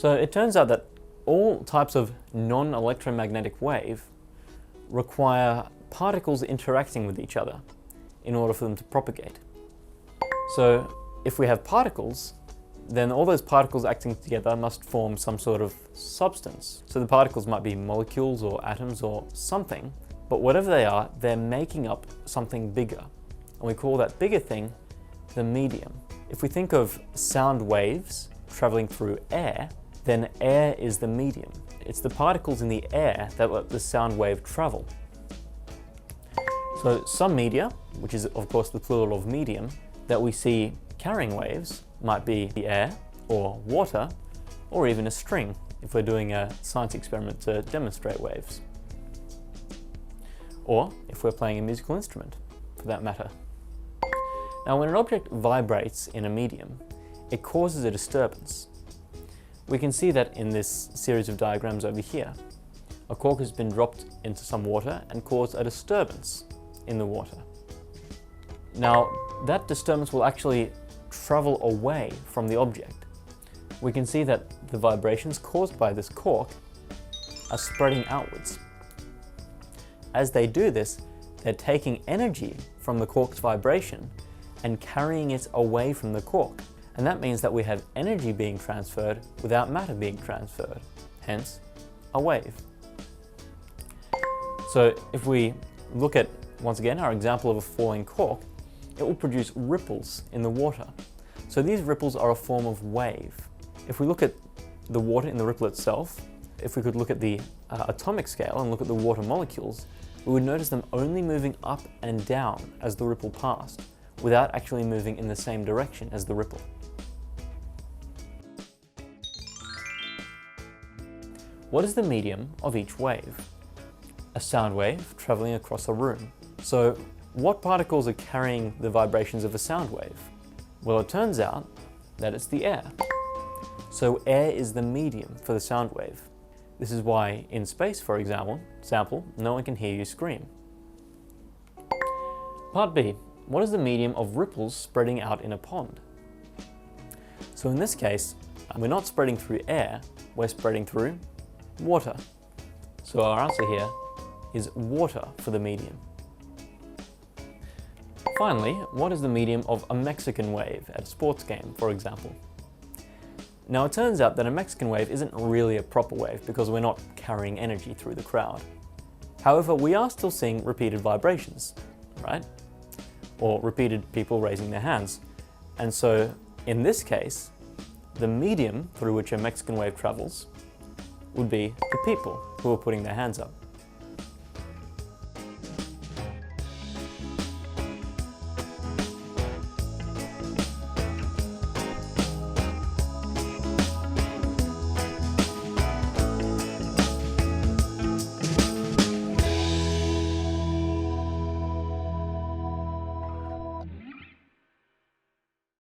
So it turns out that all types of non-electromagnetic wave require particles interacting with each other in order for them to propagate. So if we have particles, then all those particles acting together must form some sort of substance. So the particles might be molecules or atoms or something, but whatever they are, they're making up something bigger. And we call that bigger thing the medium. If we think of sound waves traveling through air, then air is the medium. It's the particles in the air that let the sound wave travel. So some media, which is of course the plural of medium, that we see carrying waves might be the air or water or even a string if we're doing a science experiment to demonstrate waves. Or if we're playing a musical instrument, for that matter. Now when an object vibrates in a medium, it causes a disturbance. We can see that in this series of diagrams over here. A cork has been dropped into some water and caused a disturbance in the water. Now that disturbance will actually travel away from the object. We can see that the vibrations caused by this cork are spreading outwards. As they do this, they're taking energy from the cork's vibration and carrying it away from the cork. And that means that we have energy being transferred without matter being transferred, hence a wave. So if we look at, once again, our example of a falling cork, it will produce ripples in the water. So these ripples are a form of wave. If we look at the water in the ripple itself, if we could look at the atomic scale and look at the water molecules, we would notice them only moving up and down as the ripple passed, without actually moving in the same direction as the ripple. What is the medium of each wave? A sound wave traveling across a room. So what particles are carrying the vibrations of a sound wave? Well, it turns out that it's the air. So air is the medium for the sound wave. This is why in space, for example, no one can hear you scream. Part B. What is the medium of ripples spreading out in a pond? So in this case, we're not spreading through air, we're spreading through water. So our answer here is water for the medium. Finally, what is the medium of a Mexican wave at a sports game, for example? Now it turns out that a Mexican wave isn't really a proper wave because we're not carrying energy through the crowd. However, we are still seeing repeated vibrations, right? Or repeated people raising their hands. And so in this case, the medium through which a Mexican wave travels would be the people who are putting their hands up.